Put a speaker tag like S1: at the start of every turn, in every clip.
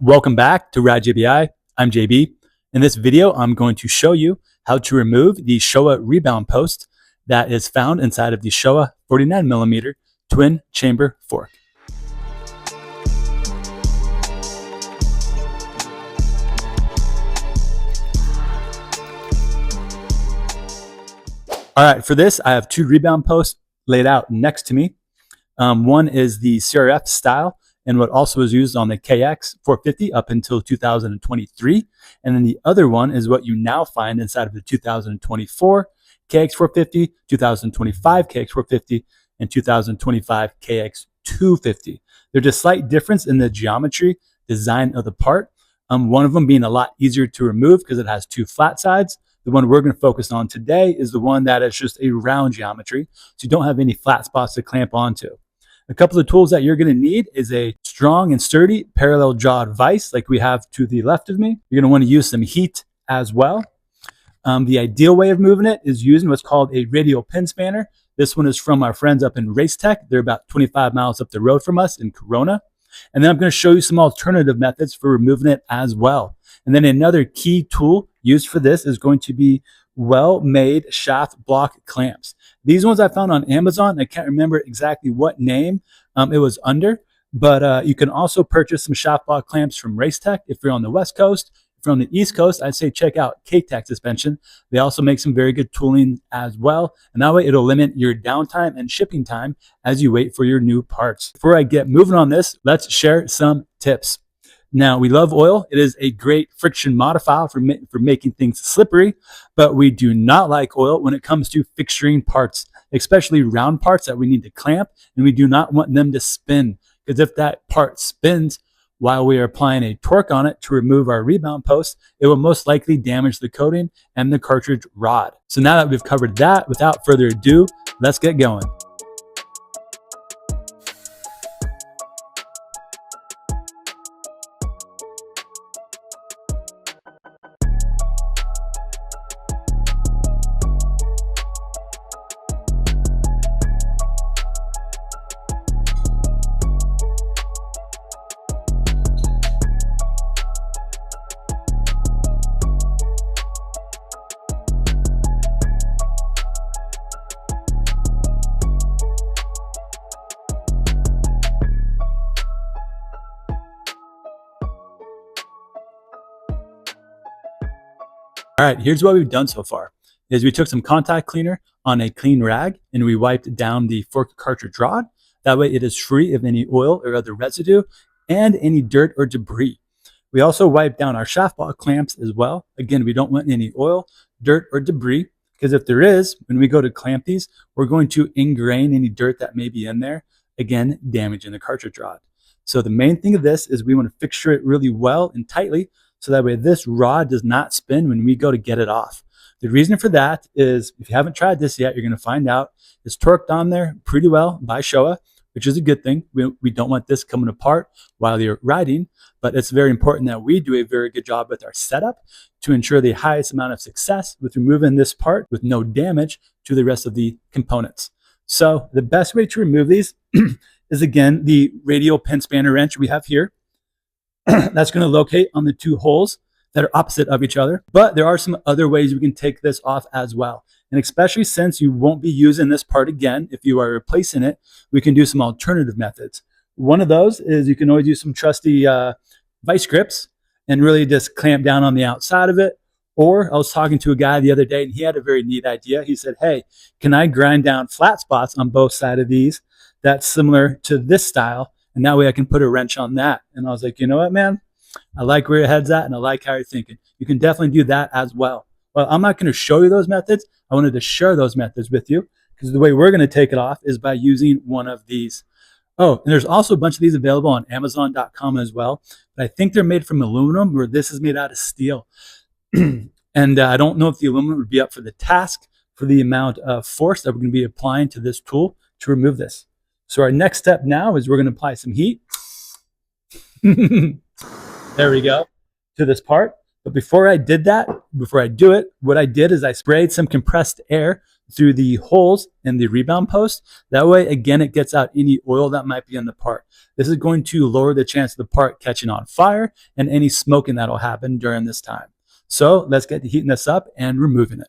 S1: Welcome back to Rad JBI. I'm JB. In this video, I'm going to show you how to remove the Showa Rebound post that is found inside of the Showa 49mm twin chamber fork. All right, for this, I have two Rebound posts laid out next to me. One is the CRF style, and what also was used on the KX 450 up until 2023. And then the other one is what you now find inside of the 2024 KX 450, 2025 KX 450, and 2025 KX 250. There's a slight difference in the geometry design of the part. One of them being a lot easier to remove because it has two flat sides. The one we're going to focus on today is the one that is just a round geometry, so you don't have any flat spots to clamp onto. A couple of tools that you're going to need is a strong and sturdy parallel jawed vise like we have to the left of me. You're going to want to use some heat as well. The ideal way of moving it is using what's called a radial pin spanner. This one is from our friends up in Race Tech. They're about 25 miles up the road from us in Corona. And then I'm going to show you some alternative methods for removing it as well. And then another key tool used for this is going to be well-made shaft block clamps. These ones I found on Amazon. I can't remember exactly what name it was under, but you can also purchase some shaft block clamps from Race Tech if you're on the West Coast. If you're on the East Coast, I'd say check out K-Tech Suspension. They also make some very good tooling as well, and that way it'll limit your downtime and shipping time as you wait for your new parts. Before I get moving on this, let's share some tips. Now, we love oil. It is a great friction modifier for making things slippery, but we do not like oil when it comes to fixturing parts, especially round parts that we need to clamp, and we do not want them to spin, because if that part spins while we are applying a torque on it to remove our rebound post, it will most likely damage the coating and the cartridge rod. So now that we've covered that, without further ado, let's get going. All right, here's what we've done so far. Is we took some contact cleaner on a clean rag and we wiped down the fork cartridge rod. That way it is free of any oil or other residue and any dirt or debris. We also wiped down our shaft block clamps as well. Again, we don't want any oil, dirt, or debris, because if there is, when we go to clamp these, we're going to ingrain any dirt that may be in there, again, damaging the cartridge rod. So the main thing of this is we want to fixture it really well and tightly, so that way this rod does not spin when we go to get it off. The reason for that is, if you haven't tried this yet, you're going to find out it's torqued on there pretty well by Showa, which is a good thing. We don't want this coming apart while you're riding, but it's very important that we do a very good job with our setup to ensure the highest amount of success with removing this part with no damage to the rest of the components. So the best way to remove these is, again, the radial pin spanner wrench we have here. That's going to locate on the two holes that are opposite of each other. But there are some other ways we can take this off as well. And especially since you won't be using this part again, if you are replacing it, we can do some alternative methods. One of those is you can always use some trusty vice grips and really just clamp down on the outside of it. Or I was talking to a guy the other day and he had a very neat idea. He said, hey, can I grind down flat spots on both sides of these that's similar to this style? And that way I can put a wrench on that. And I was like, you know what, man? I like where your head's at and I like how you're thinking. You can definitely do that as well. Well, I'm not going to show you those methods. I wanted to share those methods with you because the way we're going to take it off is by using one of these. Oh, and there's also a bunch of these available on Amazon.com as well. But I think they're made from aluminum, where this is made out of steel. And I don't know if the aluminum would be up for the task for the amount of force that we're going to be applying to this tool to remove this. So our next step now is we're going to apply some heat. There we go, to this part. But before I do it, what I did is I sprayed some compressed air through the holes in the rebound post. That way, again, it gets out any oil that might be in the part. This is going to lower the chance of the part catching on fire and any smoking that'll happen during this time. So let's get to heating this up and removing it.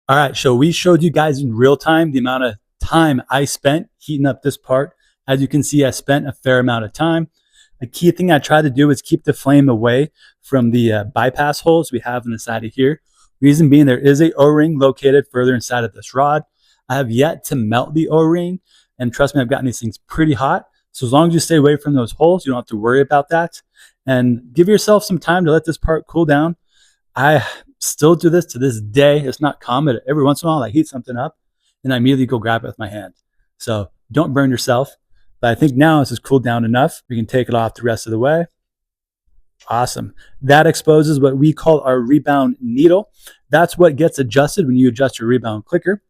S1: All right, so we showed you guys in real time the amount of time I spent heating up this part. As you can see, I spent a fair amount of time. A key thing I try to do is keep the flame away from the bypass holes we have on the side of here. Reason being, there is a O-ring located further inside of this rod. I have yet to melt the O-ring, and trust me, I've gotten these things pretty hot. So as long as you stay away from those holes, you don't have to worry about that. And give yourself some time to let this part cool down. I still do this to this day. It's not common. Every once in a while, I heat something up and I immediately go grab it with my hand. So don't burn yourself. But I think now this has cooled down enough. We can take it off the rest of the way. Awesome. That exposes what we call our rebound needle. That's what gets adjusted when you adjust your rebound clicker.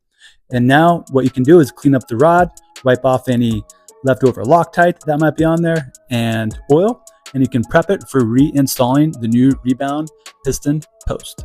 S1: And now what you can do is clean up the rod, wipe off any leftover Loctite that might be on there, and oil, and you can prep it for reinstalling the new rebound piston post.